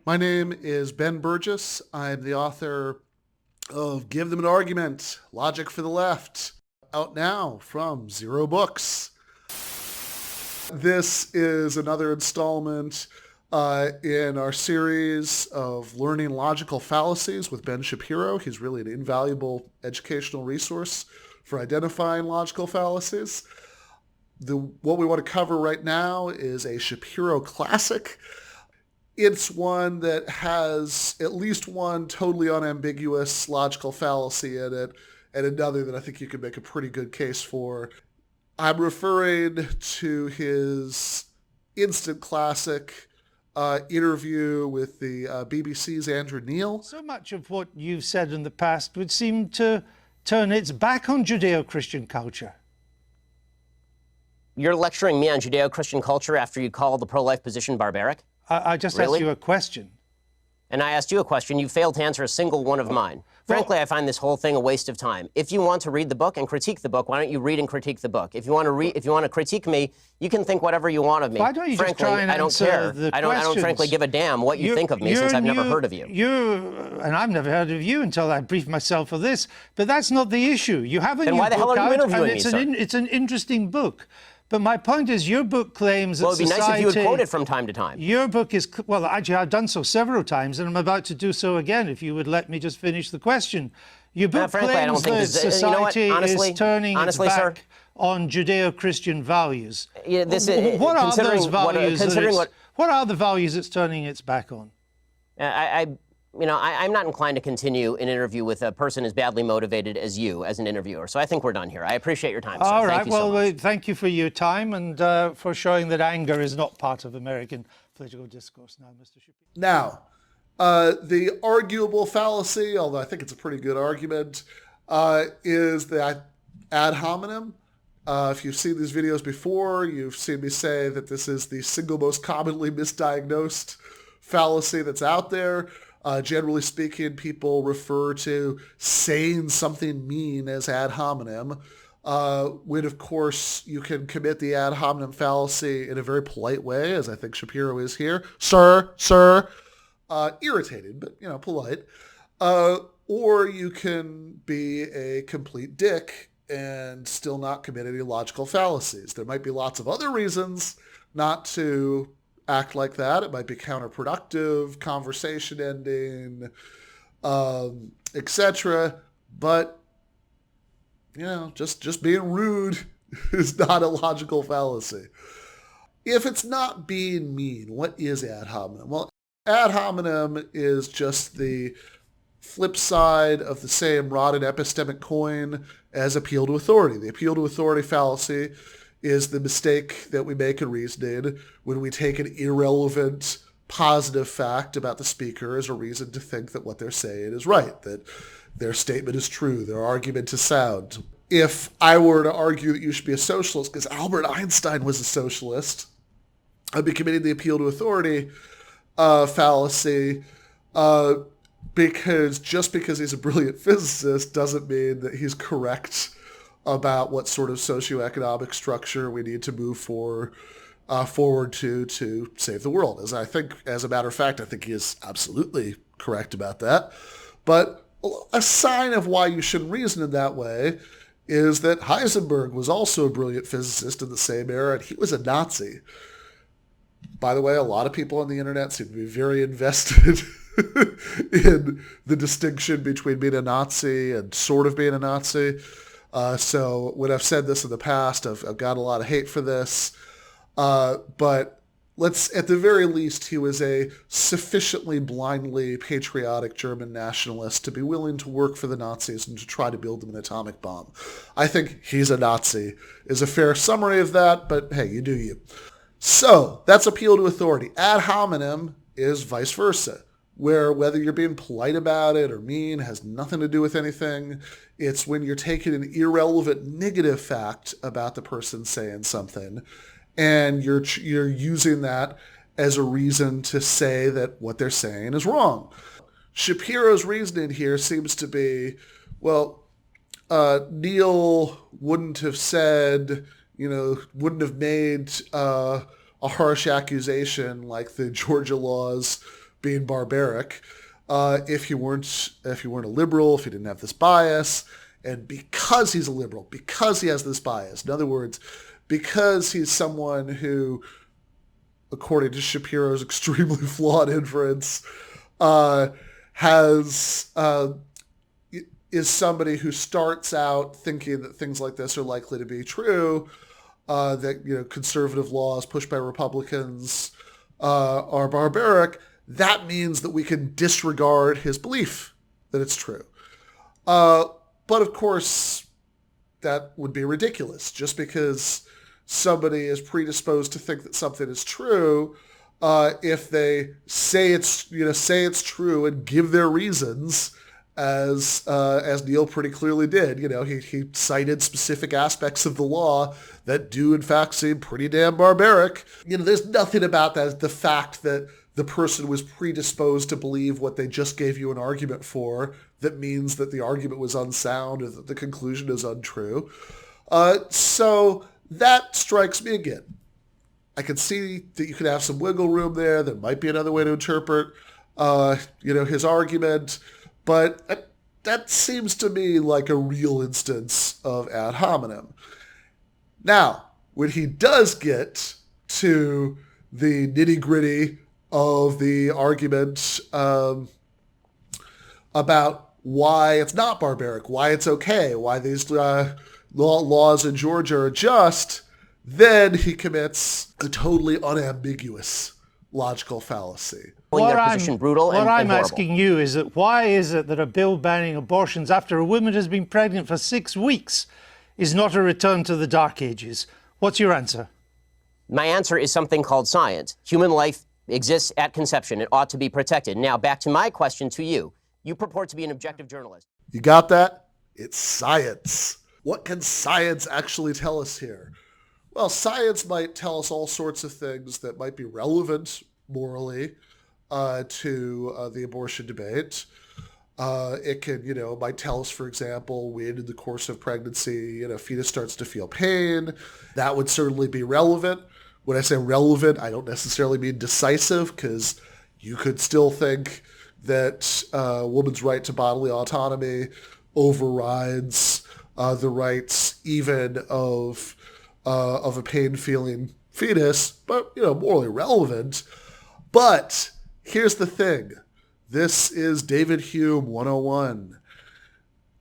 My name is Ben Burgis. I'm the author of Give Them an Argument, Logic for the Left, out now from Zer0 Books. This is another installment in our series of learning logical fallacies with Ben Shapiro. He's really an invaluable educational resource for identifying logical fallacies. What we want to cover right now is a Shapiro classic. It's one that has at least one totally unambiguous logical fallacy in it, and another that I think you could make a pretty good case for. I'm referring to his instant classic interview with the BBC's Andrew Neil. So much of what you've said in the past would seem to turn its back on Judeo-Christian culture. You're lecturing me on Judeo-Christian culture after you call the pro-life position barbaric? I just asked you a question. And I asked you a question. You failed to answer a single one of mine. Frankly, I find this whole thing a waste of time. If you want to read the book and critique the book, why don't you read and critique the book? If you want to critique me, you can think whatever you want of me. Why don't you frankly, just try and I don't answer care. the I don't frankly give a damn what you think of me since I've never heard of you. And I've never heard of you until I briefed myself for this. But that's not the issue. You have a new book out. Then why the hell are you interviewing me, sir? It's an interesting book. But my point is, your book claims that society... Well, it'd be nice if you would quote it from time to time. Your book is... Well, actually, I've done so several times, and I'm about to do so again, if you would let me just finish the question. Your book claims that society is turning its back on Judeo-Christian values. Yeah, what are those values? What are the values it's turning its back on? I'm not inclined to continue an interview with a person as badly motivated as you as an interviewer. So I think we're done here. I appreciate your time, sir. All right. Thank you so much. Thank you for your time and for showing that anger is not part of American political discourse now, Mr. Shapiro. Now, the arguable fallacy, although I think it's a pretty good argument, is that ad hominem. If you've seen these videos before, you've seen me say that this is the single most commonly misdiagnosed fallacy that's out there. Generally speaking, people refer to saying something mean as ad hominem, when, of course, you can commit the ad hominem fallacy in a very polite way, as I think Shapiro is here. Sir, irritated, but, polite. Or you can be a complete dick and still not commit any logical fallacies. There might be lots of other reasons not to act like that. It might be counterproductive, conversation ending, etc. But, just being rude is not a logical fallacy. If it's not being mean, what is ad hominem? Well, ad hominem is just the flip side of the same rotted epistemic coin as appeal to authority. The appeal to authority fallacy is the mistake that we make in reasoning when we take an irrelevant positive fact about the speaker as a reason to think that what they're saying is right, that their statement is true, their argument is sound. If I were to argue that you should be a socialist because Albert Einstein was a socialist, I'd be committing the appeal to authority fallacy, because just because he's a brilliant physicist doesn't mean that he's correct about what sort of socioeconomic structure we need to move forward to save the world. As a matter of fact, I think he is absolutely correct about that. But a sign of why you shouldn't reason in that way is that Heisenberg was also a brilliant physicist in the same era, and he was a Nazi. By the way, a lot of people on the internet seem to be very invested in the distinction between being a Nazi and sort of being a Nazi. So when I've said this in the past, I've got a lot of hate for this. But at the very least, he was a sufficiently blindly patriotic German nationalist to be willing to work for the Nazis and to try to build them an atomic bomb. I think he's a Nazi is a fair summary of that, but hey, you do you. So that's appeal to authority. Ad hominem is vice versa, where whether you're being polite about it or mean has nothing to do with anything. It's when you're taking an irrelevant negative fact about the person saying something and you're using that as a reason to say that what they're saying is wrong. Shapiro's reasoning here seems to be, well, Neil wouldn't have said, wouldn't have made a harsh accusation like the Georgia laws being barbaric if he weren't a liberal, if he didn't have this bias. And because he's a liberal, because he has this bias, in other words, because he's someone who, according to Shapiro's extremely flawed inference, is somebody who starts out thinking that things like this are likely to be true, that conservative laws pushed by Republicans are barbaric. That means that we can disregard his belief that it's true. But of course, that would be ridiculous. Just because somebody is predisposed to think that something is true, if they say it's true and give their reasons, as Neil pretty clearly did, he cited specific aspects of the law that do in fact seem pretty damn barbaric. There's nothing about that, the fact that the person was predisposed to believe what they just gave you an argument for, that means that the argument was unsound or that the conclusion is untrue. So that strikes me again. I can see that you could have some wiggle room there. There might be another way to interpret, his argument, but that seems to me like a real instance of ad hominem. Now, when he does get to the nitty-gritty of the argument about why it's not barbaric, why it's okay, why these laws in Georgia are just, then he commits a totally unambiguous logical fallacy. What I'm asking you is that why is it that a bill banning abortions after a woman has been pregnant for 6 weeks is not a return to the Dark Ages? What's your answer? My answer is something called science. Human life exists at conception. It ought to be protected. Now, back to my question to you. You purport to be an objective journalist. You got that? It's science. What can science actually tell us here? Well, science might tell us all sorts of things that might be relevant morally to the abortion debate. It can, might tell us, for example, when in the course of pregnancy, fetus starts to feel pain. That would certainly be relevant. When I say relevant, I don't necessarily mean decisive, because you could still think that a woman's right to bodily autonomy overrides the rights even of a pain-feeling fetus, but, morally relevant. But here's the thing. This is David Hume 101.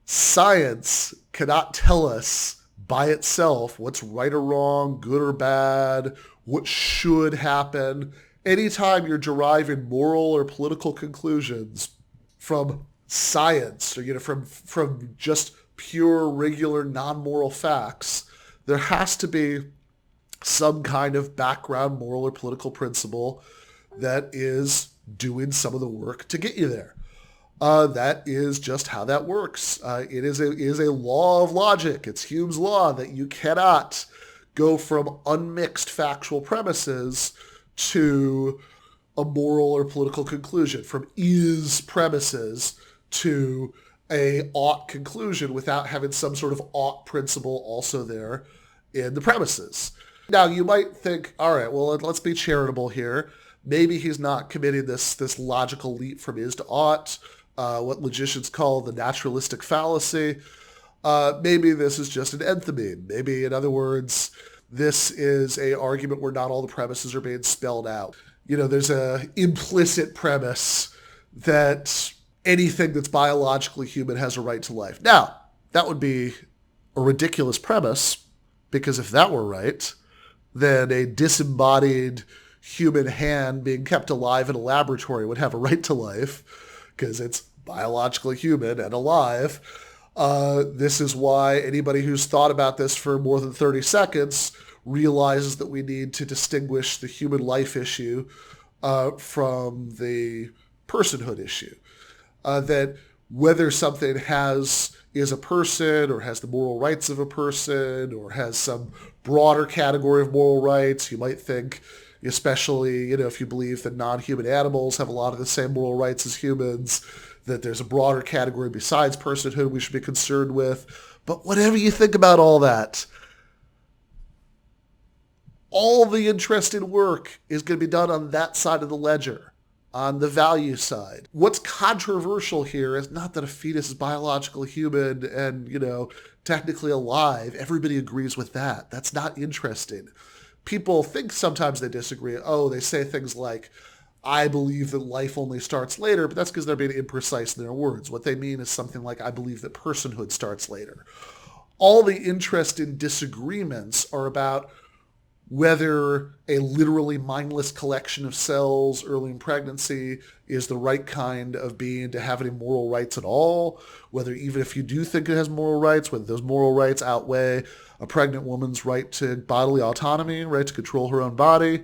Science cannot tell us by itself what's right or wrong, good or bad, what should happen. Anytime you're deriving moral or political conclusions from science, or from just pure, regular, non-moral facts, there has to be some kind of background moral or political principle that is doing some of the work to get you there. That is just how that works. It is a law of logic. It's Hume's law that you cannot go from unmixed factual premises to a moral or political conclusion, from is premises to a ought conclusion without having some sort of ought principle also there in the premises. Now, you might think, all right, well, let's be charitable here. Maybe he's not committing this logical leap from is to ought, what logicians call the naturalistic fallacy. Maybe this is just an enthymeme. Maybe, in other words, this is an argument where not all the premises are being spelled out. There's a implicit premise that anything that's biologically human has a right to life. Now, that would be a ridiculous premise, because if that were right, then a disembodied human hand being kept alive in a laboratory would have a right to life, because it's biologically human and alive. This is why anybody who's thought about this for more than 30 seconds realizes that we need to distinguish the human life issue from the personhood issue. That whether something is a person, or has the moral rights of a person, or has some broader category of moral rights, you might think, especially, if you believe that non-human animals have a lot of the same moral rights as humans, that there's a broader category besides personhood we should be concerned with. But whatever you think about all that, all the interesting work is going to be done on that side of the ledger, on the value side. What's controversial here is not that a fetus is biologically human and, technically alive. Everybody agrees with that. That's not interesting. People think sometimes they disagree. Oh, they say things like, I believe that life only starts later, but that's because they're being imprecise in their words. What they mean is something like, I believe that personhood starts later. All the interesting disagreements are about whether a literally mindless collection of cells early in pregnancy is the right kind of being to have any moral rights at all, whether even if you do think it has moral rights, whether those moral rights outweigh a pregnant woman's right to bodily autonomy, right to control her own body.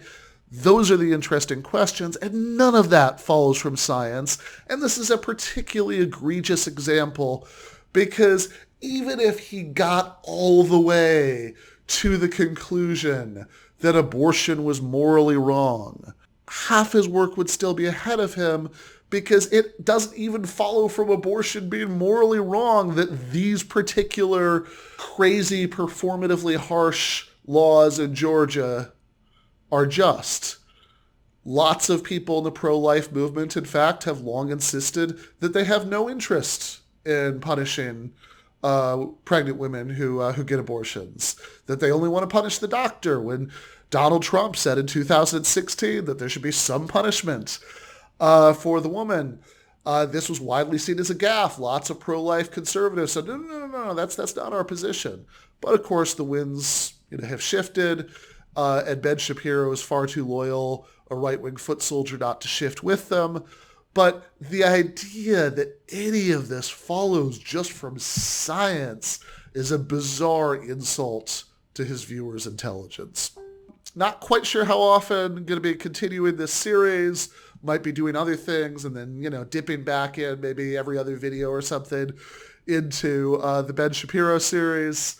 Those are the interesting questions, and none of that follows from science. And this is a particularly egregious example because even if he got all the way to the conclusion that abortion was morally wrong, half his work would still be ahead of him because it doesn't even follow from abortion being morally wrong that these particular crazy, performatively harsh laws in Georgia are just. Lots of people in the pro-life movement, in fact, have long insisted that they have no interest in punishing pregnant women who get abortions, that they only want to punish the doctor, when Donald Trump said in 2016 that there should be some punishment for the woman. This was widely seen as a gaffe. Lots of pro-life conservatives said, no, that's not our position. But of course, the winds have shifted, and Ben Shapiro is far too loyal a right-wing foot soldier not to shift with them. But the idea that any of this follows just from science is a bizarre insult to his viewers' intelligence. Not quite sure how often I'm going to be continuing this series. Might be doing other things and then, dipping back in maybe every other video or something into the Ben Shapiro series.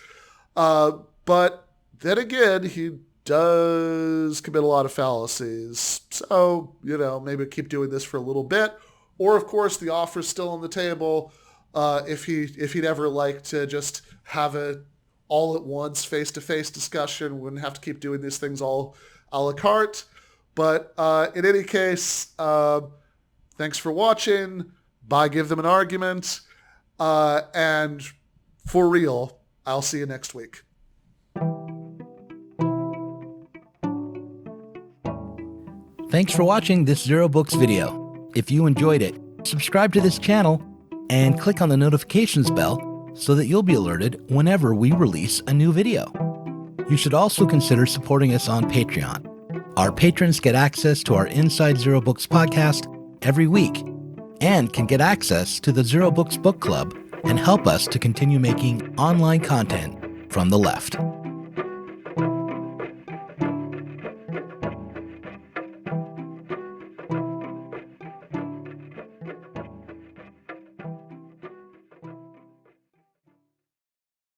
But then again, he does commit a lot of fallacies. So, maybe keep doing this for a little bit. Or, of course, the offer's still on the table if he'd ever like to just have a all-at-once face-to-face discussion. Wouldn't have to keep doing these things all a la carte. But in any case, thanks for watching. Bye, give them an argument. And for real, I'll see you next week. Thanks for watching this Zer0 Books video. If you enjoyed it, subscribe to this channel and click on the notifications bell so that you'll be alerted whenever we release a new video. You should also consider supporting us on Patreon. Our patrons get access to our Inside Zer0 Books podcast every week and can get access to the Zer0 Books book club and help us to continue making online content from the left.